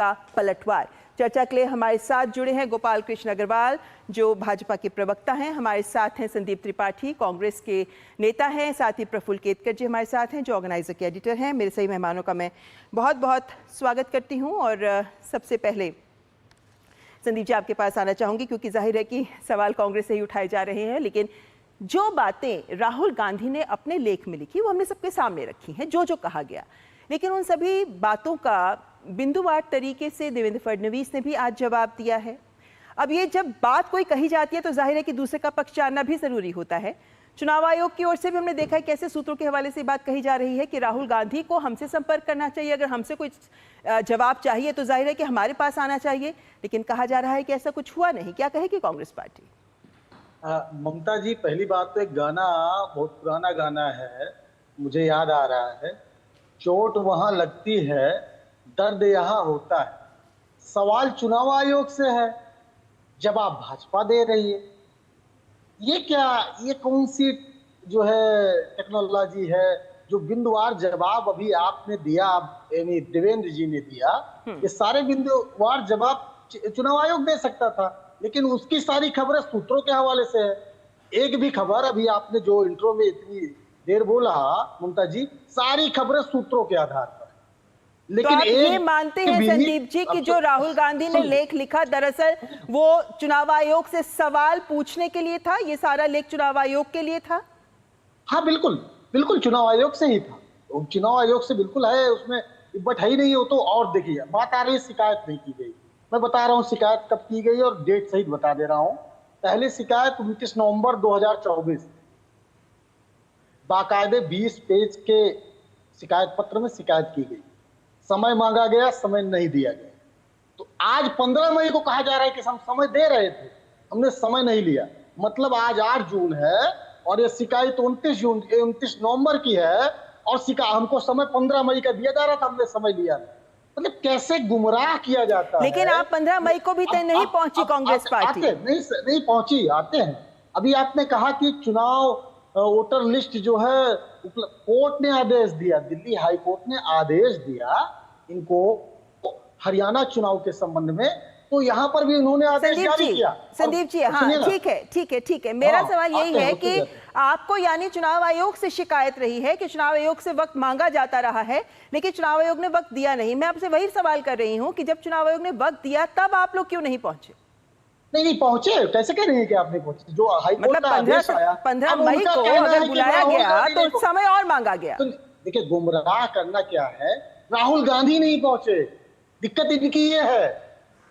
का पलटवार। चर्चा के लिए हमारे साथ जुड़े हैं गोपाल कृष्ण अग्रवाल, जो भाजपा के प्रवक्ता हैं। हमारे साथ हैं संदीप त्रिपाठी, कांग्रेस के नेता हैं। साथ ही प्रफुल्ल केतकर जी हमारे साथ हैं, जो ऑर्गेनाइजर के एडिटर हैं। मेरे सही मेहमानों का मैं बहुत बहुत स्वागत करती हूं। और सबसे पहले संदीप जी आपके पास आना चाहूंगी, क्योंकि जाहिर है कि सवाल कांग्रेस से ही उठाए जा रहे हैं, लेकिन जो बातें राहुल गांधी ने अपने लेख में लिखी वो हमने सबके सामने रखी हैं, जो जो कहा गया, लेकिन उन सभी बातों का बिंदुवार तरीके से देवेंद्र फडणवीस ने भी आज जवाब दिया है। अब ये जब बात कोई कही जाती है तो जाहिर है कि दूसरे का पक्ष जानना भी जरूरी होता है। चुनाव आयोग की ओर से भी हमने देखा है कैसे सूत्रों के हवाले से बात कही जा रही है कि राहुल गांधी को हमसे संपर्क करना चाहिए, अगर हमसे कोई जवाब चाहिए तो जाहिर है कि हमारे पास आना चाहिए, लेकिन कहा जा रहा है कि ऐसा कुछ हुआ नहीं। क्या कहेगी कांग्रेस पार्टी? ममता जी, पहली बात तो एक गाना, बहुत पुराना गाना है, मुझे याद आ रहा है, चोट वहां लगती है दर्द यहाँ होता है। सवाल चुनाव आयोग से है, जवाब भाजपा दे रही है। ये क्या, ये कौन सी जो है टेक्नोलॉजी है जो बिंदुवार जवाब अभी आपने दिया, यानी देवेंद्र जी ने दिया, ये सारे बिंदुवार जवाब चुनाव आयोग दे सकता था, लेकिन उसकी सारी खबरें सूत्रों के हवाले से है। एक भी खबर, अभी आपने जो इंट्रो में इतनी देर बोला ममता जी, सारी खबरें सूत्रों के आधार पर। लेकिन तो आप ये मानते हैं संदीप जी कि जो राहुल गांधी ने लेख लिखा, दरअसल वो चुनाव आयोग से सवाल पूछने के लिए था? ये सारा लेख चुनाव आयोग के लिए था? हाँ बिल्कुल, बिल्कुल चुनाव आयोग से ही था। चुनाव आयोग से बिल्कुल है, उसमें बट है ही नहीं। हो तो और देखिए, बात आ रही है शिकायत नहीं की गई। मैं बता रहा हूँ शिकायत कब की गई और डेट सहित बता दे रहा हूँ। पहले शिकायत 29 नवंबर 2024, बाकायदे 20 पेज के शिकायत पत्र में शिकायत की गई। समय मांगा गया, समय नहीं दिया गया। तो आज 15 मई को कहा जा रहा है कि हम समय दे रहे थे, हमने समय नहीं लिया। मतलब आज 8 जून है और ये शिकायत 29 नवंबर की है, और हमको समय 15 मई का दिया जा रहा था, हमने समय लिया नहीं। मतलब कैसे गुमराह किया जाता है। लेकिन आप 15 मई को भी तय नहीं पहुंची कांग्रेस पार्टी? नहीं पहुंची, आते हैं। अभी आपने कहा कि चुनाव वोटर लिस्ट जो है कोर्ट ने आदेश दिया, दिल्ली हाई कोर्ट ने आदेश दिया इनको हरियाणा चुनाव के संबंध में, तो यहाँ पर भी उन्होंने आदेश जारी किया। संदीप जी, हाँ ठीक है। मेरा सवाल यही है कि आपको यानी चुनाव आयोग से शिकायत रही है कि चुनाव आयोग से वक्त मांगा जाता रहा है, लेकिन चुनाव आयोग ने वक्त दिया नहीं। मैं आपसे वही सवाल कर रही हूँ कि जब चुनाव आयोग ने वक्त दिया तब आप लोग क्यों नहीं पहुंचे? नहीं पहुंचे, कैसे कह रही है कि आप नहीं पहुंचे? जो हाईकोर्ट का आदेश आया 15 मई को अगर बुलाया गया तो समय और मांगा गया। देखिए, गुमराह करना क्या है, राहुल गांधी नहीं पहुंचे, दिक्कत इनकी ये है।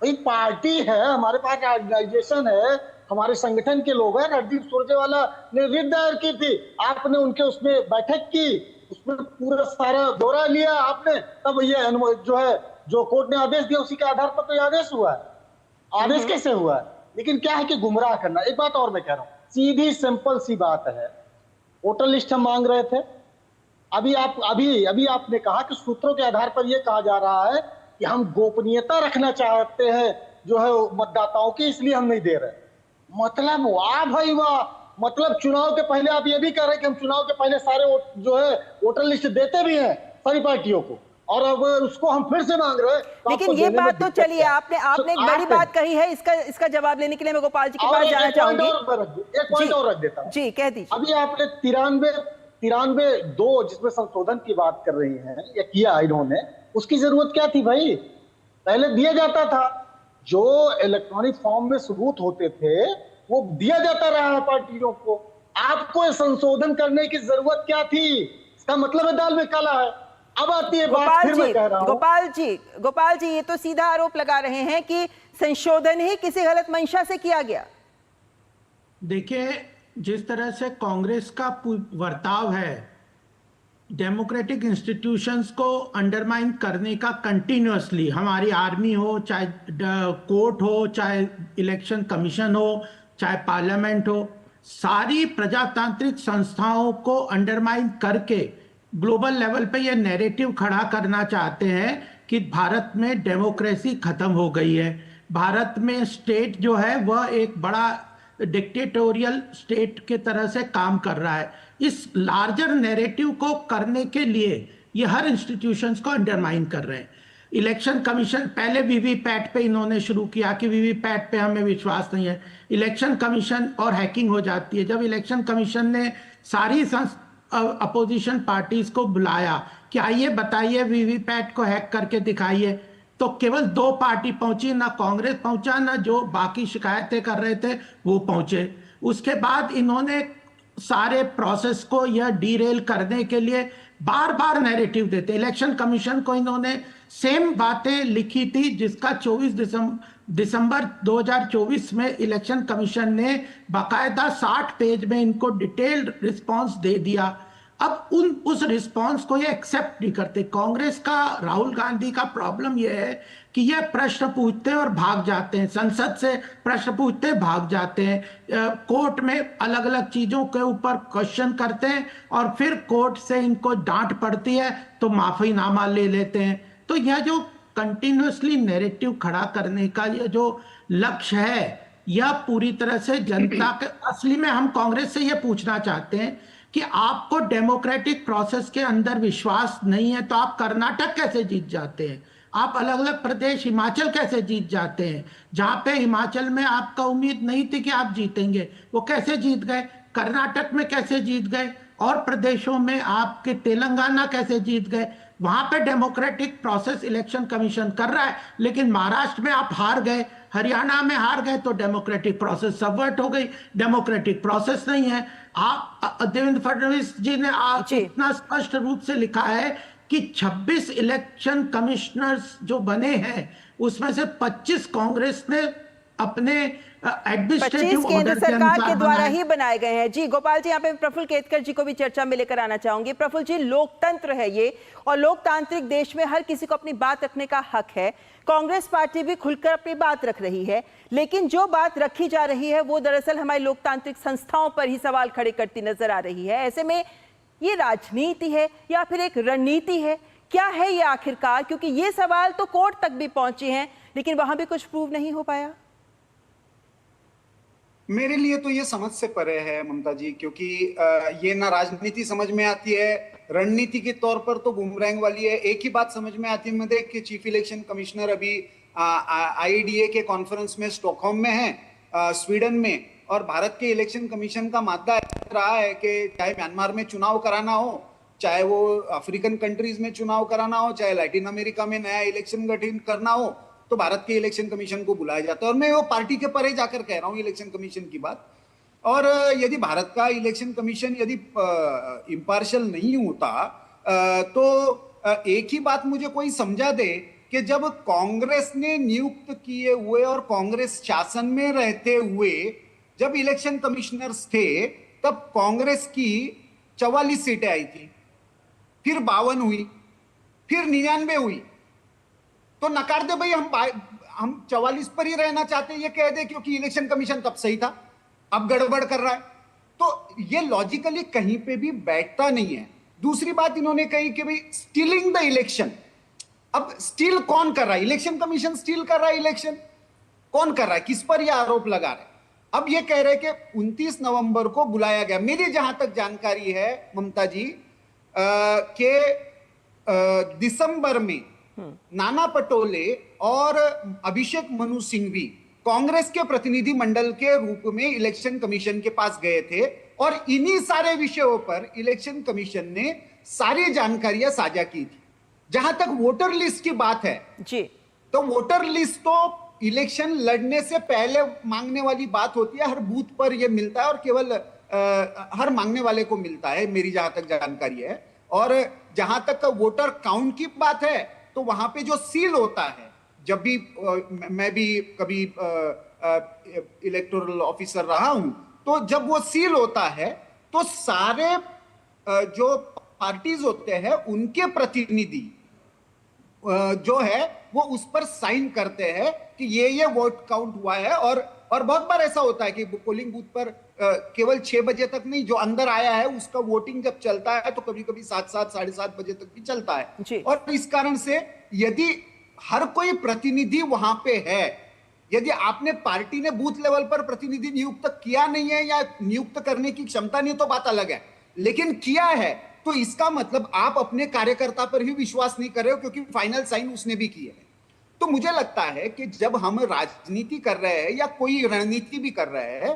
भाई पार्टी है, हमारे पास ऑर्गेनाइजेशन है, हमारे संगठन के लोग हैं। रणदीप सुरजेवाला ने रिट दायर की थी, आपने उनके उसमें बैठक की, उसमें पूरा सारा ब्यौरा लिया आपने, तब ये जो है जो कोर्ट ने आदेश दिया उसी के आधार पर तो आदेश हुआ है। आदेश कैसे हुआ है? लेकिन क्या है कि गुमराह करना। एक बात और मैं कह रहा हूं, सीधी सिंपल सी बात है, वोटर लिस्ट हम मांग रहे थे। अभी आपने कहा कि सूत्रों के आधार पर यह कहा जा रहा है कि हम गोपनीयता रखना चाहते हैं जो है मतदाताओं की, इसलिए हम नहीं दे रहे। मतलब वाह भाई वाह, मतलब चुनाव के पहले आप ये भी कह रहे हैं कि हम चुनाव के पहले सारे जो है वोटर लिस्ट देते भी हैं सारी पार्टियों को, और अब उसको हम फिर से मांग रहे हैं। लेकिन ये बात तो चलिए, आपने एक बड़ी बात कही है, इसका जवाब लेने के लिए मैं गोपाल जी के पास जाना चाहूंगी। एक पॉइंट और रख देता हूं जी, कह दीजिए। अभी आपने 93(2) जिसमें संशोधन की बात कर रही हैं या किया इन्होंने, उसकी जरूरत क्या थी भाई? पहले दिया जाता था, जो इलेक्ट्रॉनिक फॉर्म में सबूत होते थे वो दिया जाता रहा है पार्टियों को। आपको संशोधन करने की जरूरत क्या थी? इसका मतलब है दाल में काला है। अब आती है बात, फिर मैं कह रहा हूं गोपाल जी, ये तो सीधा आरोप लगा रहे हैं कि संशोधन ही किसी गलत मंशा से किया गया। देखिए, जिस तरह से कांग्रेस का वर्ताव है, डेमोक्रेटिक इंस्टीट्यूशंस को अंडरमाइन करने का कंटिन्यूअसली, हमारी आर्मी हो, चाहे कोर्ट हो, चाहे इलेक्शन कमीशन हो, चाहे पार्लियामेंट हो, सारी प्रजातांत्रिक संस्थाओं को अंडरमाइन करके ग्लोबल लेवल पे ये नैरेटिव खड़ा करना चाहते हैं कि भारत में डेमोक्रेसी खत्म हो गई है, भारत में स्टेट जो है वह एक बड़ा डिक्टेटोरियल स्टेट के तरह से काम कर रहा है। इस लार्जर नैरेटिव को करने के लिए ये हर इंस्टीट्यूशंस को अंडरमाइन कर रहे हैं। इलेक्शन कमीशन पहले वीवीपैट पे इन्होंने शुरू किया कि वीवीपैट पे हमें विश्वास नहीं है, इलेक्शन कमीशन और हैकिंग हो जाती है। जब इलेक्शन कमीशन ने सारी अपोजिशन पार्टीज को बुलाया कि आइए बताइए वीवीपैट को हैक करके दिखाइए, तो केवल 2 पार्टी पहुंची, ना कांग्रेस पहुंचा ना जो बाकी शिकायतें कर रहे थे वो पहुंचे। उसके बाद इन्होंने सारे प्रोसेस को यह डीरेल करने के लिए बार बार नैरेटिव देते। इलेक्शन कमीशन को इन्होंने सेम बातें लिखी थी जिसका 24 दिसंबर 2024 में इलेक्शन कमीशन ने बाकायदा 60 पेज में इनको डिटेल्ड रिस्पांस दे दिया। अब उस रिस्पांस को ये एक्सेप्ट नहीं करते। कांग्रेस का, राहुल गांधी का प्रॉब्लम ये है कि ये प्रश्न पूछते हैं और भाग जाते हैं, संसद से प्रश्न पूछते हैं भाग जाते हैं, कोर्ट में अलग अलग चीजों के ऊपर क्वेश्चन करते हैं और फिर कोर्ट से इनको डांट पड़ती है तो माफीनामा ले लेते हैं। तो यह जो कंटिन्यूसली नैरेटिव खड़ा करने का यह जो लक्ष्य है, यह पूरी तरह से जनता के, असली में हम कांग्रेस से यह पूछना चाहते हैं कि आपको डेमोक्रेटिक प्रोसेस के अंदर विश्वास नहीं है तो आप कर्नाटक कैसे जीत जाते हैं, आप अलग अलग प्रदेश, हिमाचल कैसे जीत जाते हैं, जहां पे हिमाचल में आपका उम्मीद नहीं थी कि आप जीतेंगे वो कैसे जीत गए, कर्नाटक में कैसे जीत गए, और प्रदेशों में आपके तेलंगाना कैसे जीत गए। वहां पे डेमोक्रेटिक प्रोसेस इलेक्शन कमीशन कर रहा है, लेकिन महाराष्ट्र में आप हार गए, हरियाणा में हार गए तो डेमोक्रेटिक प्रोसेस सबवर्ट हो गई। डेमोक्रेटिक प्रोसेस नहीं है। आप देवेंद्र फडणवीस जी ने इतना स्पष्ट रूप से लिखा है कि 26 इलेक्शन कमिश्नर्स जो बने हैं उसमें से 25 कांग्रेस ने अपने एडमिनिस्ट्रेटिव केंद्र सरकार के द्वारा ही बनाए गए हैं। जी गोपाल जी, यहाँ पे प्रफुल्ल केतकर जी को भी चर्चा में लेकर आना चाहूंगी। प्रफुल्ल जी, लोकतंत्र है ये और लोकतांत्रिक देश में हर किसी को अपनी बात रखने का हक है। कांग्रेस पार्टी भी खुलकर अपनी बात रख रही है, लेकिन जो बात रखी जा रही है वो दरअसल हमारी लोकतांत्रिक संस्थाओं पर ही सवाल खड़े करती नजर आ रही है। ऐसे में ये राजनीति है या फिर एक रणनीति है, क्या है ये आखिरकार? क्योंकि ये सवाल तो कोर्ट तक भी पहुंचे हैं लेकिन वहां भी कुछ प्रूव नहीं हो पाया। मेरे लिए तो ये समझ से परे है ममता जी, क्योंकि ये ना राजनीति समझ में आती है, रणनीति के तौर पर तो बूमरैंग वाली है। एक ही बात समझ में आती है मुझे कि चीफ इलेक्शन कमिश्नर अभी आईडीए के कॉन्फ्रेंस में स्टॉकहोम में है, स्वीडन में, और भारत के इलेक्शन कमीशन का मादा रहा है कि चाहे म्यांमार में चुनाव कराना हो, चाहे वो अफ्रीकन कंट्रीज में चुनाव कराना हो, चाहे लैटिन अमेरिका में नया इलेक्शन गठन करना हो, तो भारत के इलेक्शन कमीशन को बुलाया जाता है। और मैं वो पार्टी के परे जाकर कह रहा हूं इलेक्शन कमीशन की बात। और यदि भारत का इलेक्शन कमीशन यदि इम्पार्शियल नहीं होता तो एक ही बात मुझे कोई समझा दे कि जब कांग्रेस ने नियुक्त किए हुए और कांग्रेस शासन में रहते हुए जब इलेक्शन कमिश्नर्स थे तब कांग्रेस की 44 सीटें आई थी, फिर 52 हुई, फिर 99 हुई। तो नकार दे भाई, हम 44 पर ही रहना चाहते हैं, ये कह दे क्योंकि इलेक्शन कमीशन तब सही था, अब गड़बड़ कर रहा है। तो ये लॉजिकली कहीं पे भी बैठता नहीं है। दूसरी बात इन्होंने कही कि भाई स्टीलिंग द इलेक्शन। अब स्टील कौन कर रहा है? इलेक्शन कमीशन स्टील कर रहा है। इलेक्शन कौन कर रहा है? किस पर यह आरोप लगा रहे हैं? अब ये कह रहे कि 29 नवंबर को बुलाया गया। मेरी जहां तक जानकारी है ममता जी के दिसंबर में नाना पटोले और अभिषेक मनु सिंघवी कांग्रेस के प्रतिनिधि मंडल के रूप में इलेक्शन कमीशन के पास गए थे और इन्हीं सारे विषयों पर इलेक्शन कमीशन ने सारी जानकारियां साझा की थी। जहां तक वोटर लिस्ट की बात है जी, तो वोटर लिस्ट तो इलेक्शन लड़ने से पहले मांगने वाली बात होती है, हर बूथ पर यह मिलता है और केवल हर मांगने वाले को मिलता है, मेरी जहां तक जानकारी है। और जहां तक वोटर काउंट की बात है तो वहां पे जो सील होता है, जब भी मैं भी कभी इलेक्टोरल ऑफिसर रहा हूं, तो जब वो सील होता है तो सारे जो पार्टीज होते हैं उनके प्रतिनिधि जो है वो उस पर साइन करते हैं कि ये वोट काउंट हुआ है। और बहुत बार ऐसा होता है कि पोलिंग बूथ पर केवल 6 बजे तक नहीं, जो अंदर आया है उसका वोटिंग जब चलता है तो कभी कभी 7, 7:30 बजे तक भी चलता है। और इस कारण से यदि हर कोई प्रतिनिधि वहां पे है, यदि आपने पार्टी ने बूथ लेवल पर प्रतिनिधि नियुक्त किया नहीं है या नियुक्त करने की क्षमता नहीं तो बात अलग है, लेकिन किया है तो तो इसका मतलब आप अपने कार्यकर्ता पर ही विश्वास नहीं कर रहे हो, क्योंकि फाइनल साइन उसने भी किया है। तो मुझे लगता है कि जब हम राजनीति कर रहे हैं या कोई रणनीति भी कर रहे हैं,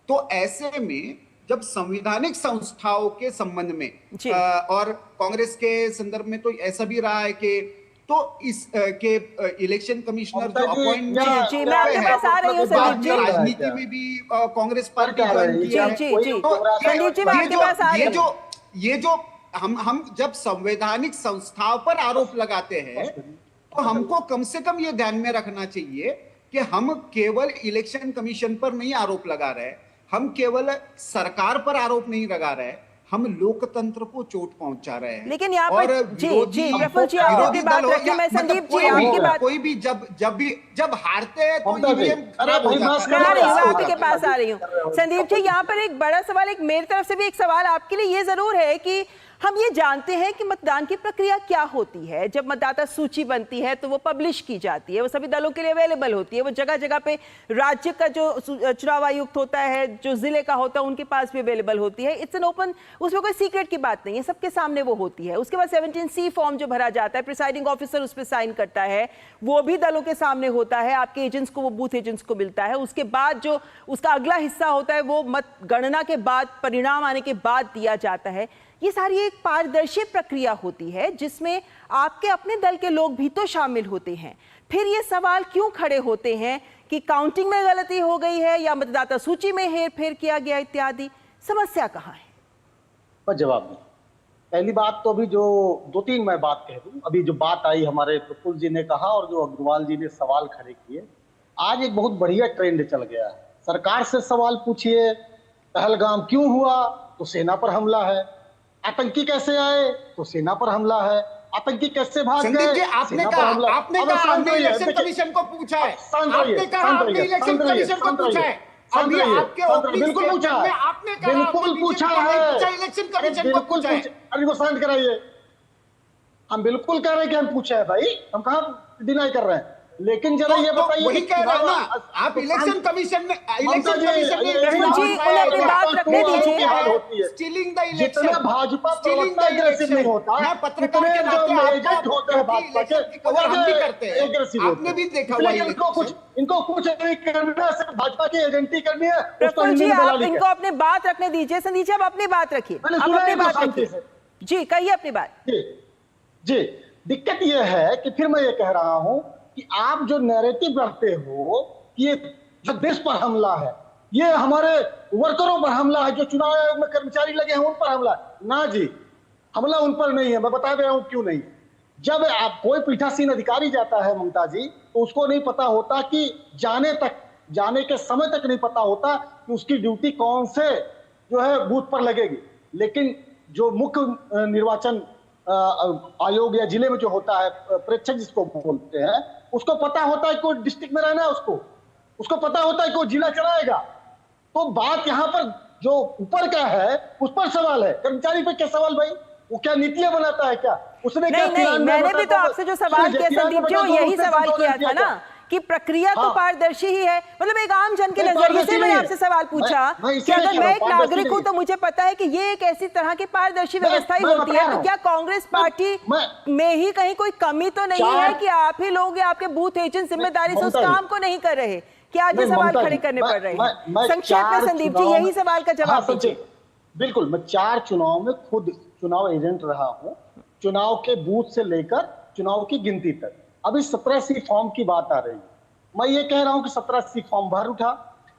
तो ऐसे में जब संवैधानिक संस्थाओं के संबंध में और कांग्रेस के संदर्भ में तो ऐसा भी रहा है कि तो इस के इलेक्शन कमिश्नर जो अपॉइंट मैं आपके पास आ रही हूं संदीप जी, राजनीति में भी कांग्रेस पार्टी ज्वाइन की है। संदीप जी मैं आपके पास आ रही हूं। ये जो हम जब संवैधानिक संस्थाओं पर आरोप लगाते हैं, तो हमको कम से कम ये ध्यान में रखना चाहिए कि हम केवल इलेक्शन कमीशन पर नहीं आरोप लगा रहे, हम केवल सरकार पर आरोप नहीं लगा रहे, हम लोकतंत्र को चोट पहुंचा रहे हैं। लेकिन यहाँ पर जी प्रफुल्ल जी आपकी बात रखिए, मैं संदीप जी आपकी बात, कोई भी जब हारते हैं तो ईवीएम खराब हो जाता है। मैं आपके पास आ रही हूँ संदीप जी। यहाँ पर एक बड़ा सवाल, एक मेरी तरफ से भी एक सवाल आपके लिए ये जरूर है कि हम ये जानते हैं कि मतदान की प्रक्रिया क्या होती है। जब मतदाता सूची बनती है तो वो पब्लिश की जाती है, वो सभी दलों के लिए अवेलेबल होती है, वो जगह जगह पे राज्य का जो चुनाव आयुक्त होता है, जो जिले का होता है, उनके पास भी अवेलेबल होती है। इट्स एन ओपन, उसमें कोई सीक्रेट की बात नहीं है, सबके सामने वो होती है। उसके बाद 17C फॉर्म जो भरा जाता है, प्रिसाइडिंग ऑफिसर उस पर साइन करता है, वो भी दलों के सामने होता है, आपके एजेंट्स को, वो बूथ एजेंट्स को मिलता है। उसके बाद जो उसका अगला हिस्सा होता है वो मतगणना के बाद, परिणाम आने के बाद दिया जाता है। ये सारी एक पारदर्शी प्रक्रिया होती है जिसमें आपके अपने दल के लोग भी तो शामिल होते हैं। फिर ये सवाल क्यों खड़े होते हैं कि काउंटिंग में गलती हो गई है या मतदाता सूची में हेरफेर किया गया इत्यादि? समस्या कहाँ है? पर जवाब नहीं। पहली बात तो अभी जो 2-3 मैं बात कह दूं, अभी जो बात आई हमारे प्रफुल्ल जी ने कहा और जो अग्रवाल जी ने सवाल खड़े किए, आज एक बहुत बढ़िया ट्रेंड चल गया है। सरकार से सवाल पूछिए, पहलगाम क्यों हुआ तो सेना पर हमला है, आतंकी कैसे आए तो सेना पर हमला है, आतंकी कैसे भाग गए, आपने कहा आपने इलेक्शन कमीशन को पूछा है, आपने कहा आपने इलेक्शन कमीशन को पूछा है, अभी आपके बिल्कुल पूछा है, आपने कहा बिल्कुल पूछा है, इलेक्शन कमीशन को पूछा है। अरे वो शांत कराइए, हम बिल्कुल कह रहे हैं कि हम पूछा है भाई, हम कहाँ डिनाई कर रहे हैं। लेकिन जरा ये बताइए, वही कह रहे हैं ना आप, इलेक्शन कमीशन में अपनी बात रखने दीजिए। स्टीलिंग द जितना भाजपा प्रवक्ता एग्रेसिव नहीं होता, मैं पत्रकार के नाते एजेंट होते हैं भाजपा के, हम भी करते हैं, एग्रेसिव आपने भी देखा हुआ है। इनको कुछ नहीं करना, सिर्फ भाजपा की एजेंटी करनी है। प्रफुल्ल जी आप इनको अपनी बात रखने दीजिए। संदीप जी आप अपनी बात रखिए, आप अपनी बात रखिए जी, कहिए अपनी बात। जी दिक्कत यह है कि फिर मैं ये कह रहा हूं कि आप जो नैरेटिव रखते हो कि ये जो देश पर हमला है, ये हमारे वर्करों पर हमला है, जो चुनाव आयोग में कर्मचारी लगे हैं उन पर हमला है, ना जी, हमला उन पर नहीं है। मैं बता दे रहा हूं क्यों नहीं। जब आप कोई पीठासीन अधिकारी जाता है ममता जी, तो उसको नहीं पता होता कि जाने के समय तक नहीं पता होता कि उसकी ड्यूटी कौन से जो है बूथ पर लगेगी। लेकिन जो मुख्य निर्वाचन आयोग या जिले में जो होता है, प्रेक्षक जिसको बोलते हैं, उसको पता होता है कि डिस्ट्रिक्ट में रहना है, उसको पता होता है कि वो जिला चलाएगा। तो बात यहाँ पर जो ऊपर का है उस पर सवाल है, कर्मचारी पे क्या सवाल भाई? वो क्या नीतियां बनाता है क्या? उसने नहीं, मैंने भी तो आपसे जो सवाल किया संदीप जी, यही सवाल किया था ना कि प्रक्रिया तो पारदर्शी ही है। मतलब एक आम जन के नजरिए से मैंने आपसे सवाल पूछा कि अगर मैं एक नागरिक हूं तो मुझे पता है कि ये एक ऐसी तरह की पारदर्शी व्यवस्था ही होती है, तो क्या कांग्रेस पार्टी में ही कहीं कोई कमी तो नहीं है कि आप ही लोग या आपके बूथ एजेंट जिम्मेदारी से उस काम को नहीं कर रहे? क्या आज ये सवाल खड़े करने पड़ रहे हैं? संक्षेप में संदीप जी यही सवाल का जवाब दीजिए। बिल्कुल, मैं 4 चुनाव में खुद चुनाव एजेंट रहा हूं, चुनाव के बूथ से लेकर चुनाव की गिनती तक। अभी 17C फॉर्म की बात आ रही है। मैं ये कह रहा हूं कि 17C फॉर्म भर उठा,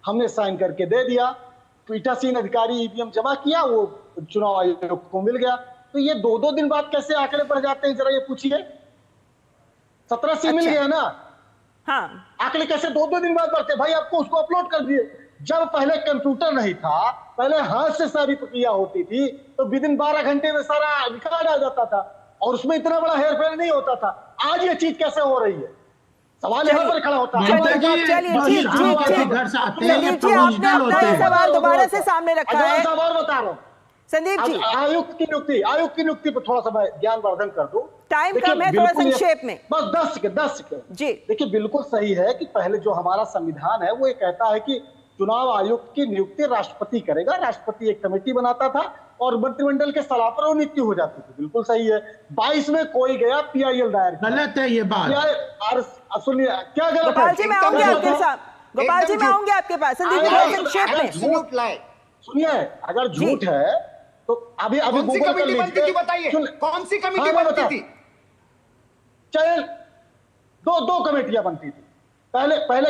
हमने साइन करके दे दिया, पीठासीन अधिकारी ईवीएम जमा किया, वो चुनाव आयोग को मिल गया। तो ये 2-2 दिन बाद कैसे आंकड़े बढ़ जाते हैं, जरा ये पूछिए। 17C मिल गया ना, हाँ, आंकड़े कैसे 2-2 दिन बाद बढ़ते? भाई आपको उसको अपलोड कर दिए। जब पहले कंप्यूटर नहीं था, पहले हाथ से सारी प्रक्रिया होती थी, तो विदिन 12 घंटे में सारा रिकॉर्ड आ जाता था और उसमें इतना बड़ा हेरफेर नहीं होता था। आज ये चीज कैसे हो रही है? सवाल यहाँ पर खड़ा होता है। चलिए आपने अपना सवाल दोबारा से सामने रखा है। सवाल बता रहा हूँ संदीप जी, आयुक्त की नियुक्ति पर थोड़ा सा मैं ज्ञानवर्धन कर दूं। टाइम कम है, थोड़ा संक्षेप में बस 10 सेकंड जी। देखिए बिल्कुल सही है कि पहले जो हमारा संविधान है वो ये कहता है कि चुनाव आयुक्त की नियुक्ति राष्ट्रपति करेगा। राष्ट्रपति एक कमेटी बनाता था और मंत्रिमंडल के सलाह पर वो नियुक्ति हो जाती थी। बिल्कुल सही है। 22 में कोई गया PIL दायर किया। गलत है ये बात। सुनिए, क्या गलत है? गोपाल जी मैं आऊंगी आपके साथ, गोपाल जी मैं आऊंगी आपके पास। संदीप जी बहुत संक्षेप में सुनिए, अगर झूठ है तो अभी गूगल कर लीजिए, बताइए कौन सी कमेटी बनती थी? चल, दो कमेटियां बनती थी। पहले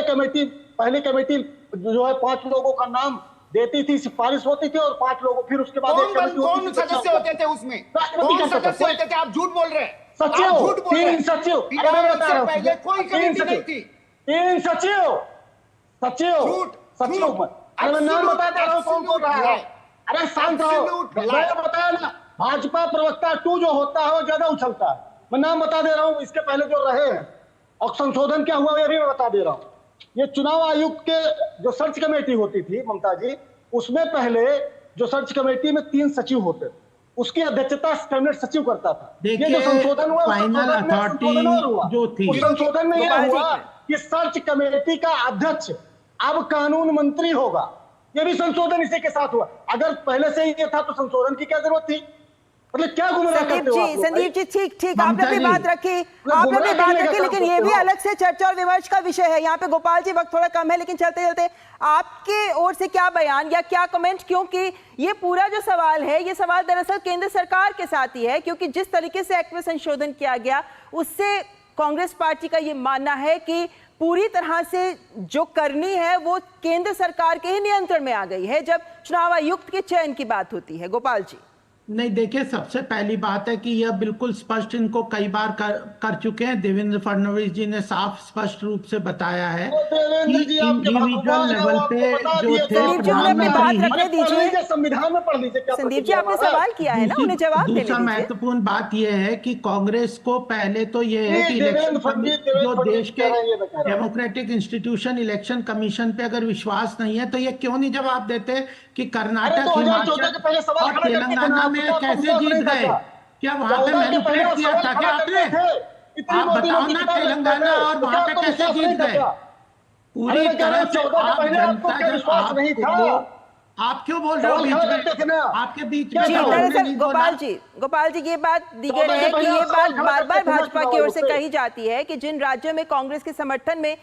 कमेटी जो है 5 लोगों का नाम देती थी, सिफारिश होती थी, और 5 लोगों, फिर उसके बाद कौन सदस्य होते थे उसमें? कौन सदस्य होते थे? आप झूठ बोल रहे हैं। सचिव, 3 सचिव, पहले कोई कमेटी नहीं थी। 3 सचिव, अरे मैं नाम बता दे रहा हूँ कौन रहा है। अरे शांत रहो, मैं बताया ना, भाजपा प्रवक्ता 2 जो होता है वो ज्यादा उछलता है। मैं नाम बता दे रहा हूँ, इसके पहले जो रहे हैं, और संशोधन क्या हुआ ये भी मैं बता दे रहा हूँ। ये चुनाव आयोग के जो सर्च कमेटी होती थी ममता जी, उसमें पहले जो सर्च कमेटी में 3 सचिव होते, उसकी अध्यक्षता कैबिनेट सचिव करता था। ये जो संशोधन हुआ, फाइनल अथॉरिटी जो थी, उस संशोधन में यह हुआ कि सर्च कमेटी का अध्यक्ष अब कानून मंत्री होगा। ये भी संशोधन इसी के साथ हुआ। अगर पहले से ही ये था तो संशोधन की क्या जरूरत थी? मतलब क्या गुमराह करते हो आप लोग? संदीप जी ठीक, आपने भी बात रखी, लेकिन ये भी अलग से चर्चा और विमर्श का विषय है। यहाँ पे गोपाल जी वक्त थोड़ा कम है, लेकिन चलते चलते आपके ओर से क्या बयान या क्या कमेंट, क्योंकि ये पूरा जो सवाल है, ये सवाल दरअसल केंद्र सरकार के साथ ही है, क्योंकि जिस तरीके से एक्ट में संशोधन किया गया उससे कांग्रेस पार्टी का ये मानना है कि पूरी तरह से जो करनी है वो केंद्र सरकार के ही नियंत्रण में आ गई है जब चुनाव आयुक्त के चयन की बात होती है। गोपाल जी नहीं, देखिए, सबसे पहली बात है कि यह बिल्कुल स्पष्ट इनको कई बार कर चुके हैं। देवेंद्र फडणवीस जी ने साफ स्पष्ट रूप से बताया है कि इंडिविजुअल लेवल पे जो संविधान में पढ़ लीजिए। संदीप जी आपने सवाल किया है ना, उन्हें जवाब देने दीजिए। दूसरा महत्वपूर्ण बात यह है कि कांग्रेस को पहले तो यह है कि इलेक्शन जो देश के डेमोक्रेटिक इंस्टीट्यूशन इलेक्शन कमीशन पे अगर विश्वास नहीं है तो ये क्यों नहीं जवाब देते कि कर्नाटक, हिमाचल और तेलंगाना में कैसे जीत गए? क्या वहां पे मैनिपुलेट किया था क्या आपने? आप बताओ ना, तेलंगाना और वहां पे कैसे जीत गए? पूरी तरह से आप जनता जब आप क्यों बोल रहे हो बीच में? आपके बीच में दरअसल गोपाल जी ये बात दीगर है कि ये बात बार बार भाजपा की ओर से कही जाती है कि जिन राज्यों में कांग्रेस के समर्थन में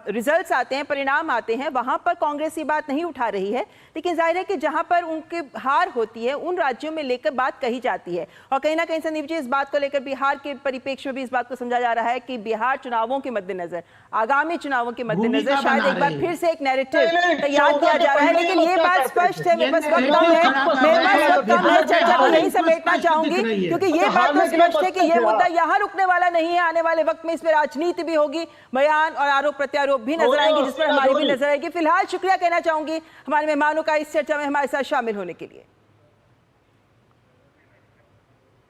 रिजल्ट्स आते हैं, परिणाम आते हैं, वहां पर कांग्रेस ये बात नहीं उठा रही है, लेकिन जाहिर है कि जहां पर उनकी हार होती है उन राज्यों में लेकर बात कही जाती है। और कहीं ना कहीं संदीप जी इस बात को लेकर बिहार के परिप्रेक्ष्य में भी इस बात को समझा जा रहा है कि बिहार चुनावों के मद्देनजर, आगामी चुनावों के मद्देनजर शायद एक बार फिर से एक नैरेटिव तैयार किया जा रहा है। लेकिन ये बात स्पष्ट है, मेरे पास वक्त कम है, चर्चा को यही समेटना चाहूंगी, क्योंकि ये बात तो स्पष्ट है कि ये मुद्दा यहाँ रुकने वाला नहीं है। आने वाले वक्त में इसमें राजनीति भी होगी, बयान और आरोप प्रत्यारोप भी नजर आएंगे, जिस पर हमारी भी नजर आएगी। फिलहाल शुक्रिया कहना चाहूंगी हमारे मेहमानों का इस चर्चा में हमारे साथ शामिल होने के लिए।